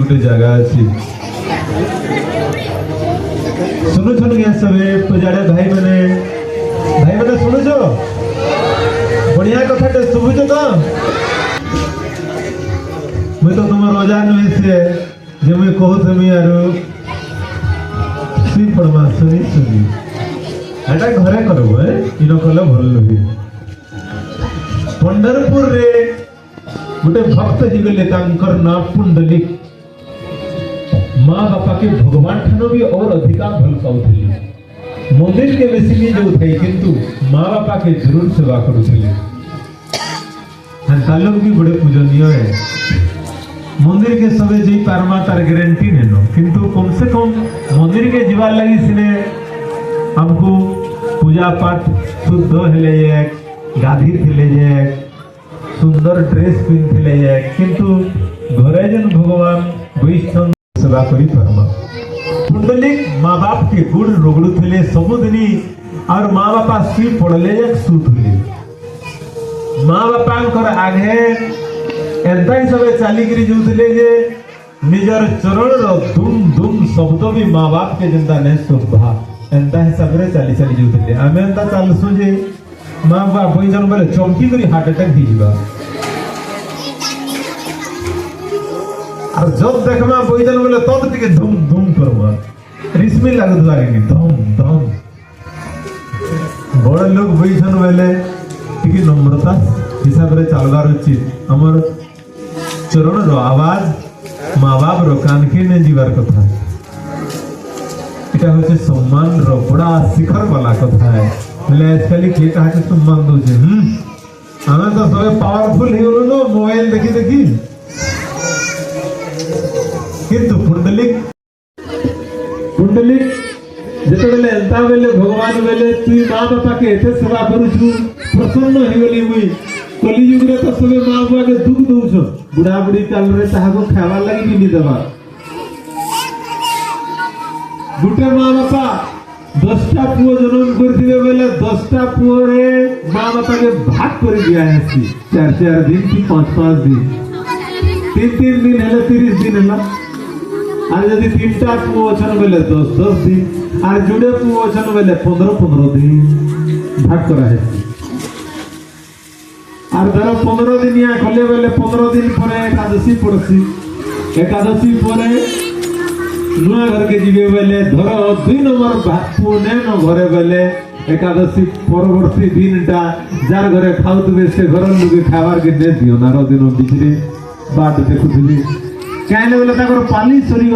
गोटे जगह अच्छी सुनु छन के सबे पूजारे भाई मैंने सुनु जो बढ़िया कथा टे सुबुज तो मुई तो तुम रोजा नुई से जे मुई कहू तुम आरो सी पड़मा सुनी एटा घरे करबो इनो कले भल लगे पंढरपुर रे गोटे भक्त जीगले तांकर ना पुंडलिक माँ बापा के भगवान ठानो भी और अधिका भल पाउथिले मंदिर के बेसी नहीं जो थे किंतु माँ बापा के जरूर सेवा करुथिले तालोग भी बड़े पूजनीय है मंदिर के सबे जी पारमा तार गारंटी नेनो किंतु कम से कम मंदिर के जीवार लगी सिने हमको पूजा पाठ शुद्ध हेले गाधी थिले सुंदर ड्रेस पिंधिले किंतु घरे जन भगवान वैष्णव सेवा करी परमा पुंडलिक माँ बाप के गुण रोगड़ू थिले सबुदिनी और माँ बापा सी पड़ले सुथुले माँ बापा आगे एंता ही सब चलिकी जाऊे जे निजर चरण रो धूम धूम शब्द भी माँ बाप के जिंदा नहीं शुभा एंता हिसाब से चली जाऊे आम एंता चलसु जे माँ बाप बई जन बोले चमकी करी हार्ट अटैक दीजिबा और जब देखमा बई जन बोले तब टिके धूम धूम करबा रिस्मी लागत बारे धम धम बड़ लोग बई जन बोले टिके नम्रता हिसाब रे चलबार उचित हमर चरण रो आवाज माँ बाप रो कान के ने जीवार कथा इटा होचे सम्मान रो बड़ा शिखर वाला कथा है बोले आजकल के कहा के सम्मान दो जे हमें तो सब पावरफुल ही होलो नो मोबाइल देखी किंतु पुंडलिक जते बेले एंता बेले भगवान बेले तू माँ बापा के एते सेवा करू छु प्रसन्न हो गेली मुई कली युग रे तो सबे माँ बापा के दुख दउछ बुढ़ा बुढ़ी काल रे ताहा को खावा लागि भी नि देबा गुटे माँ बापा 10टा पुओ जन्म करथिबे बेले 10टा पुओ रे माँ बापा के भाग कर दिया है 4 दिन की 5 दिन 3 दिन हेले 30 दिन हेला और यदि 3टा पुओ छन बेले 10 दिन और जुड़े पुओ छन बेले 15 दिन भाग करा है और धर 15 दिन या खले बेले 15 दिन परे एकादशी पड़सी एकादशी परे नुआ घर के जीवे बेले धर 2 नंबर पुने न घरे बेले एकादशी परवर्ती दिनटा जार घरे खाउतबे से घर लोग खावार के दे दियो नारो दिन बिचरे बाट देखुथबी काहे बोले ताकर पाली सरी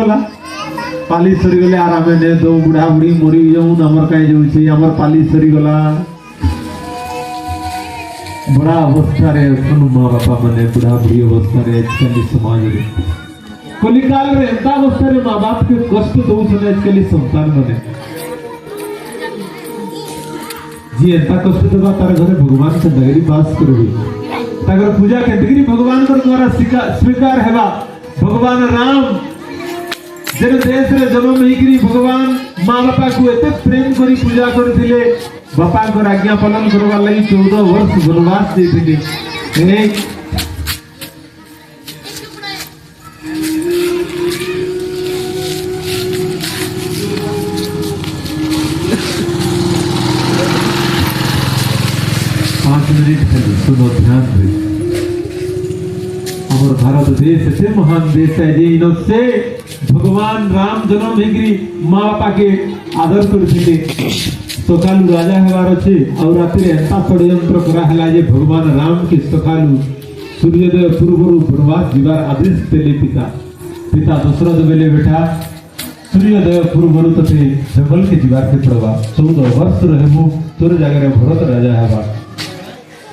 गले आराम ने दो बुढ़ा बुढ़ी मरी जाऊं हमर काहे जाऊ छी हमर पाली सरी गला बड़ा अवस्था रे सुनु माँ बापा मने बुढ़ा बुढ़ी अवस्था रे आजकल समाज रे कलिकाल रे एंता अवस्था रे माँ बाप के कष्ट दउ छने आजकल संतान मने जी एंता कष्ट देबा तार घरे भगवान से नगरी वास करबी ताकर पूजा के डिग्री भगवान कर द्वारा स्वीकार हेबा भगवान राम जन देश रे जन्म हिकरी भगवान माँ बापा को एते प्रेम करी पूजा करथिले बापा को आज्ञा पालन करवा लगी 14 वर्ष वनवास देथिले ए 5 मिनट सुनो ध्यान से और भारत देश से महान देश है जे इनो से भगवान राम जन्म हिगरी माँ बापा के आदर करथिले सकालू राजा हेबार अछि और रात्रि एंता षड्यंत्र करा हला जे भगवान राम के सकालू सूर्योदय पूर्वरु वनवास जीवार आदेश देले पिता दशरथ बेले बेटा सूर्योदय पूर्वरु तथे जंगल के जीवार के पड़वा 14 वर्ष रहमु तोर जगह भरत राजा हेबा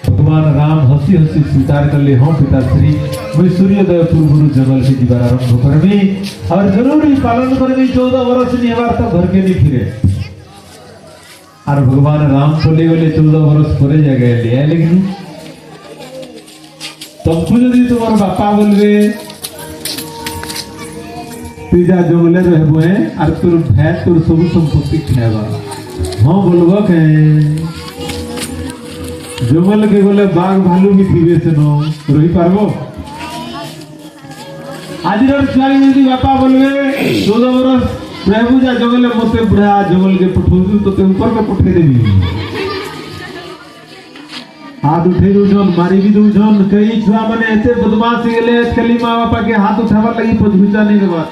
भगवान राम हसी हसी स्वीकार कर ले हम पिताश्री मैं सूर्योदय पूर्व जंगल के जीवार आरंभ करबी और जरूरी पालन करबी 14 वर्ष नहीं हेबार तो घर के नहीं फिरे और भगवान राम बोले गले 14 वर्ष परे जगह ले लेकिन तुमको यदि तुम्हार बापा बोलबे तू जा जंगले रहबो है और तोर भाई तोर सब संपत्ति खाएबा हां बोलबो के जंगल के गले बाघ भालू भी थिबे से न रही पारबो आज छुआ यदि बापा बोलवे 14 बरस प्रभु जा जंगल मते बुढ़ा जंगल के पठौजु तो ऊपर के पठे देबी हाथ उठे दउछन मारी भी दउछन कई छुआ माने एते बदमाश गेले खाली मां बापा के हाथ उठावर लगी पहुंचा नहीं देबा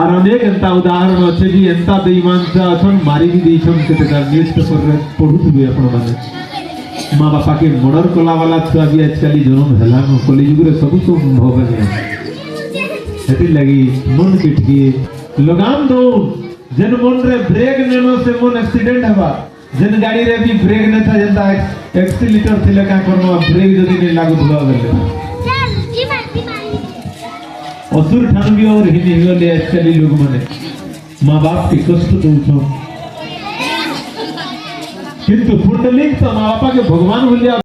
और अनेक एंता उदाहरण अच्छे जी एंता बेईमान से अछन मारी भी देछन केते न्यूज पेपर रे पढुथबे अपन माने मां बापा के मर्डर कला वाला छुआ भी आजकल जन्म हला न कलिजुग रे सब संभव है एति लगी मन किटकी लगाम दो जन मन रे ब्रेक नेनो से मन एक्सीडेंट हवा जन गाड़ी रे भी ब्रेक न था जनता एक्सीलरेटर थिले का करनो ब्रेक जदी नहीं लागू धुआ गले असुर ठान भी और हिनी गले आजकल लोग माने मां बाप के कष्ट दउछो किंतु पुंडलिक तो मां बापा के भगवान बोलिया